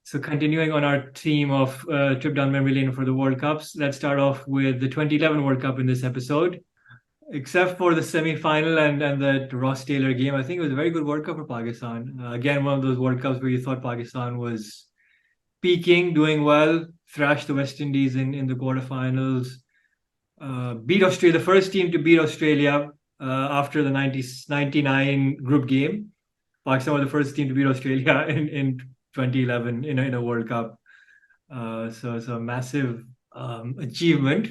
So continuing on our theme of trip down memory lane for the World Cups, let's start off with the 2011 World Cup in this episode. Except for the semi-final and the Ross Taylor game, I think it was a very good World Cup for Pakistan. Again, one of those World Cups where you thought Pakistan was peaking, doing well, thrashed the West Indies in the quarterfinals, beat Australia, the first team to beat Australia after the 99 group game. Pakistan was the first team to beat Australia in 2011 in a World Cup. So it's a massive achievement.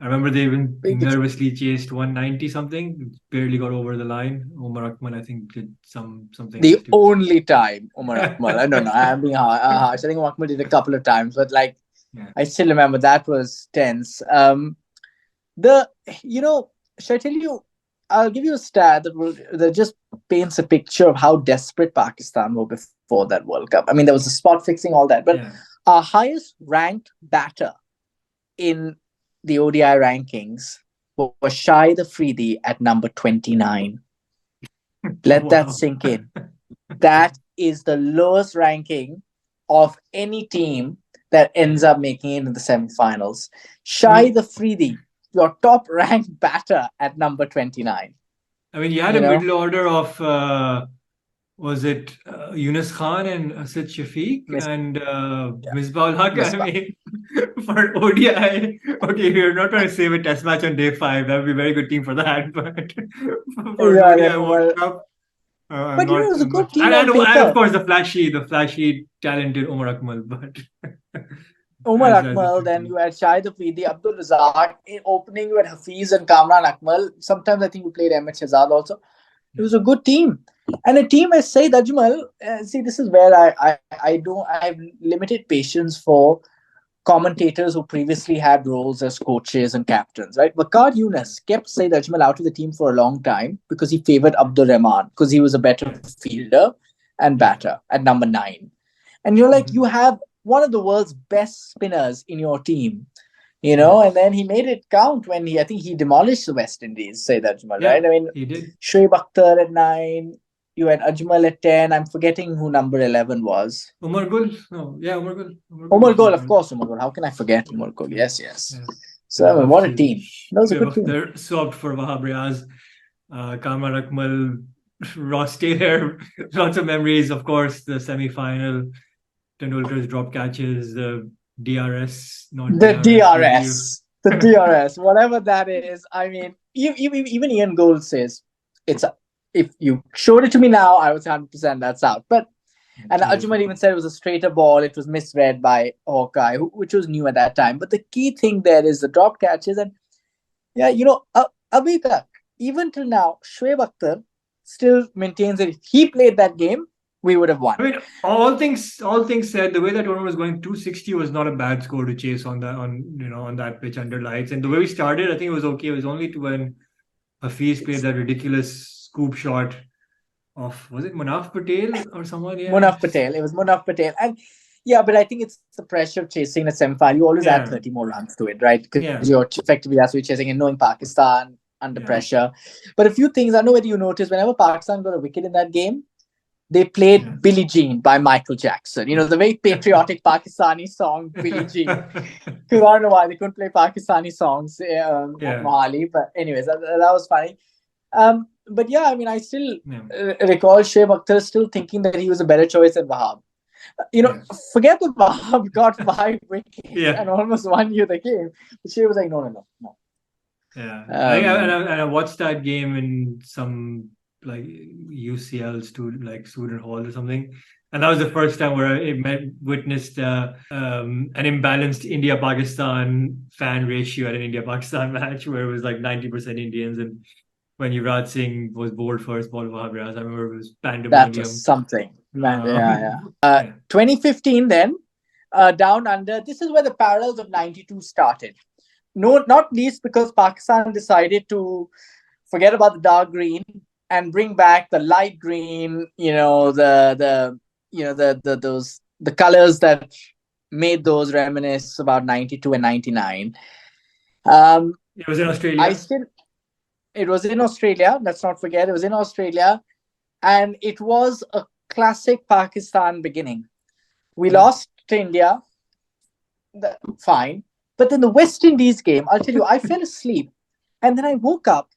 I remember they even nervously chased 190 something, barely got over the line. Omar Akmal, I think, did something. The only time Omar Akmal, I don't know, I'm being harsh. I think Omar Akmal did a couple of times, but like, Yeah. I still remember that was tense. The you know, should I tell you? I'll give you a stat that just paints a picture of how desperate Pakistan were before that World Cup. I mean, there was the spot fixing, all that, but Yeah. our highest ranked batter in the ODI rankings was Shahid Afridi at number 29. Let that Wow. sink in. That is the lowest ranking of any team that ends up making it in the semifinals. Shahid Afridi, your top ranked batter at number 29. I mean, you had a You know? middle order of was it Yunus Khan and Asad Shafiq Miss, and yeah, Misbah Haq? I Miss mean, for ODI, okay, we're not trying to save a test match on day 5. That would be a very good team for that. But for an Yeah, yeah, ODI no, World well, Cup, I'm but you know, it not. was a I'm good not. team on And of paper. course, the flashy, talented Omar Akmal. But Umar as a Akmal, then team, you had Shahid Afridi, Abdul Razak. In opening, you had Hafiz and Kamran Akmal. Sometimes I think you played Ahmed Shahzad also. It was a good team. And a team as Saeed Ajmal, see, this is where I have limited patience for commentators who previously had roles as coaches and captains, right? Wakar Yunus kept Saeed Ajmal out of the team for a long time because he favored Abdur Rahman because he was a better yeah, fielder and yeah. batter at number 9. And you're like, you Mhm. have one of the world's best spinners in your team, Yeah, and then he made it count when I think he demolished the West Indies, Saeed Ajmal, right? yeah, I mean, he did. Shoaib Akhtar at 9, you had Ajmal at 10. I'm forgetting who number 11 was. Umar Gul, no, yeah, Umar Gul. Umar Gul Omar was Gol, number of one. course, Omar Gol. How can I forget Yeah, Omar Gol? yeah, Yes, yes. yeah. So, And I mean, what a obviously, team. That was a good team. they're swapped for Wahab Riaz, Kamran Akmal, Ross Taylor. Lots of memories, of course. The semi-final, Tendulkar's drop catches, the DRS, not The DRS review. DRS, whatever that is. I mean, even Ian Gold says it's a, if you showed it to me now, I would say 100% that's out. But and Yes, of Ajmal even course. said it was a straighter ball. It was misread by Hawkeye, which was new at that time. But the key thing there is the drop catches, and yeah, Abhi tak, even till now, Shoaib Akhtar still maintains that if he played that game, we would have won. I mean, all things said, the way that tournament was going, 260 was not a bad score to chase on that pitch under lights. And the way we started, I think it was okay. It was only to when Hafiz played that ridiculous scoop shot of, was it Manaf Patel or someone? Yeah, Munaf just Patel. It was Munaf Patel. And yeah, but I think it's the pressure of chasing a semi-final. You always add yeah, 30 more runs to it, right? Because yeah, you're effectively that's what you're chasing and knowing Pakistan under yeah, pressure. But a few things, I know whether you noticed, whenever Pakistan got a wicket in that game, they yeah, played Billie Jean by Michael Jackson. The very patriotic Pakistani song, Billie Jean. Because I don't know why they couldn't play Pakistani songs at yeah, Mohali. But anyways, that was funny. But yeah, I mean, I still yeah, recall Shoaib Akhtar still thinking that he was a better choice than Wahab. yeah, Forget that Wahab got 5 wickets yeah, and almost won you the game. But Shoaib was like, no, no, no, no. yeah. Um, And I watched that game in some like UCL student hall or something. And that was the first time where witnessed an imbalanced India-Pakistan fan ratio at an India-Pakistan match where it was like 90% Indians. And when Yuvraj Singh was bowled first ball of Habras, I remember it was that was pandemonium. something, man. Yeah, yeah. Yeah, 2015, then down under. This is where the parallels of '92 started. No, not least because Pakistan decided to forget about the dark green and bring back the light green. The those the colors that made those reminisce about '92 and '99. Um, it was in I Australia. still It was in Australia. Let's not forget it was in Australia, and it was a classic Pakistan beginning. We lost to India. Fine. But then the West Indies game, I'll tell you, I fell asleep. And then I woke up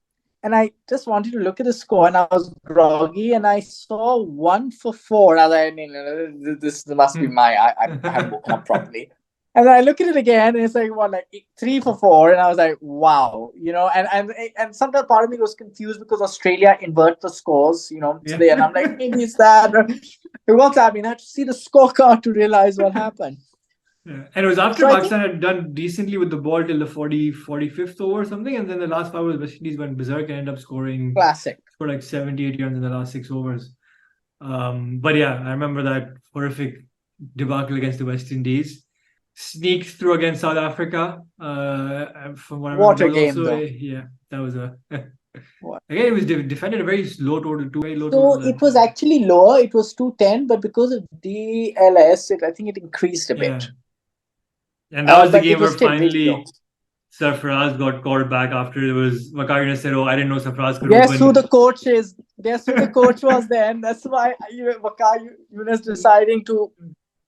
and I just wanted to look at the score and I was groggy and I saw 1 for 4. And I was like, no, this must be I haven't woken up properly. And then I look at it again and it's like, what, like 3 for 4. And I was like, wow, and sometimes part of me was confused because Australia invert the scores, today. And I'm like, maybe it's that. What's happening? I had to see the scorecard to realize what happened. Yeah. And it was after Pakistan had done decently with the ball till the 45th over or something, and then the last 5 overs, West Indies went berserk and ended up scoring for like 70, 80 runs in the last 6 overs. But yeah, I remember that horrific debacle against the West Indies. Sneaked through against South Africa. From what I remember, what a game, also, though. Yeah, that was a. Again, it was defended a very low total, very low so total. It was actually lower. It was 210, but because of DLS, I think it increased a bit. And that was the game where finally Sarfaraz got called back after it was Waqar Yunus said, "Oh, I didn't know Sarfaraz could Guess who the coach is? Guess who the coach was then? That's why Waqar Yunus deciding to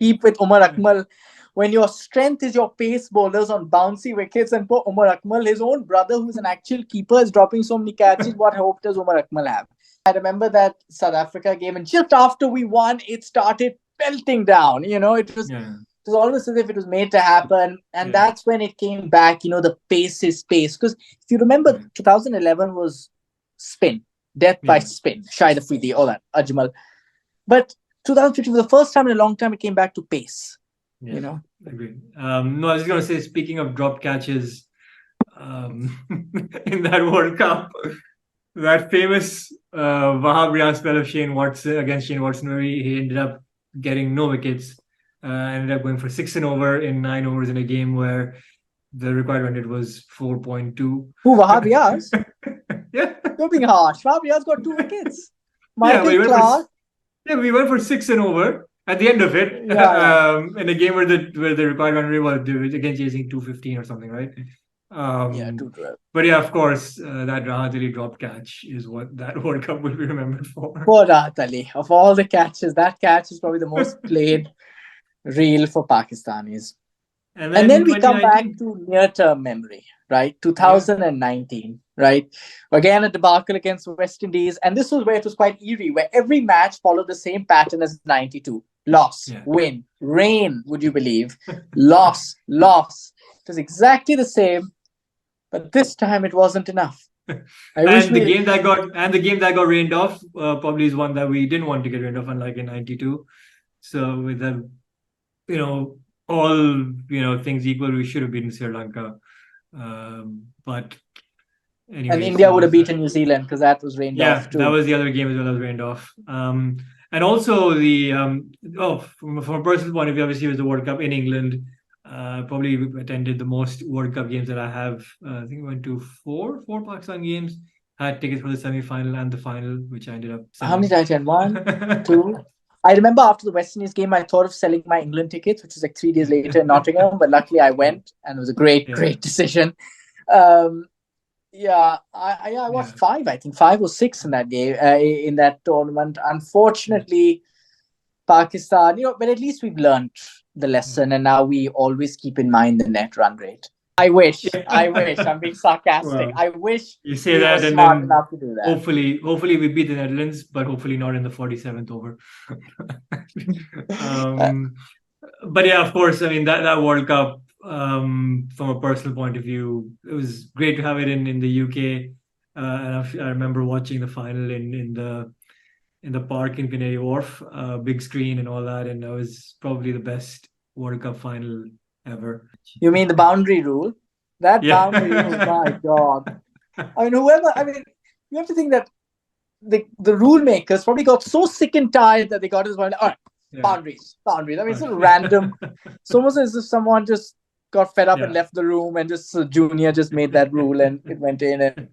keep with Umar Akmal. When your strength is your pace bowlers on bouncy wickets, and poor Umar Akmal, his own brother, who's an actual keeper, is dropping so many catches. What hope does Umar Akmal have? I remember that South Africa game, and just after we won, it started pelting down. It was almost as if it was made to happen. And that's when it came back, the pace is pace. Because if you remember, 2011 was spin, death by spin, Shahid Afridi, all that, Ajmal. But 2015 was the first time in a long time it came back to pace. Agreed. No, I was just going to say, speaking of drop catches, in that World Cup, that famous Wahab Riaz spell of Shane Watson, where he ended up getting no wickets. Ended up going for 6 and over in 9 overs in a game where the required run rate was 4.2. Who, Wahab Riaz? Yeah. You're being harsh. Wahab Riaz got 2 wickets. Michael Clark. We went for 6 and over at the end of it. In a game where the required run rate was again chasing 215 or something, right? 212. But yeah, of course, that Rahat Ali drop catch is what that World Cup will be remembered for. Poor Rahat Ali. Of all the catches, that catch is probably the most played reel for Pakistanis. And then we come back to near-term memory, right? 2019, right? Again, a debacle against West Indies. And this was where it was quite eerie, where every match followed the same pattern as 92. Loss, win, rain, would you believe? Loss. It was exactly the same, but this time it wasn't enough. The game that got rained off probably is one that we didn't want to get rained off, unlike in 92. So with the all things equal, we should have beaten Sri Lanka, but anyway, and India would have beaten New Zealand because that was rained off too. That was the other game as well that was rained off. And also the from a personal point of view, obviously it was the World Cup in England. Probably attended the most World Cup games that I have. I think I went to four Pakistan games. Had tickets for the semi-final and the final, which I ended up selling. How many did I attend? 1, 2. I remember after the West Indies game, I thought of selling my England tickets, which was like 3 days later in Nottingham. But luckily I went, and it was a great decision. I watched 5. I think 5 or 6 in that game, in that tournament. Unfortunately, Pakistan, but at least we've learned the lesson, and now we always keep in mind the net run rate. I wish. I'm being sarcastic. Well, I wish you say that, and smart enough to do that. Hopefully we beat the Netherlands, but hopefully not in the 47th over. But yeah, of course. I mean that World Cup, from a personal point of view, it was great to have it in the UK. And I remember watching the final in the park in Canary Wharf, big screen and all that, and that was probably the best World Cup final ever. You mean the boundary rule? Boundary rule, my God. I mean, you have to think that the rule makers probably got so sick and tired that they got to this point, all right, boundaries. I mean, it's so random. It's almost as if someone just got fed up and left the room, and just Junior just made that rule and it went in and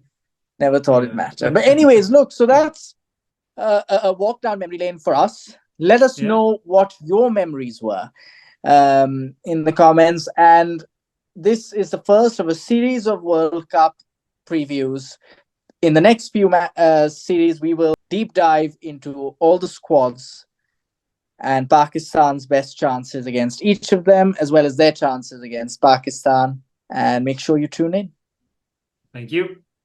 never thought it mattered. But anyways, look, so that's a walk down memory lane for us. Let us know what your memories were in the comments. And this is the first of a series of World Cup previews. In the next few series, we will deep dive into all the squads and Pakistan's best chances against each of them, as well as their chances against Pakistan. And make sure you tune in. Thank you.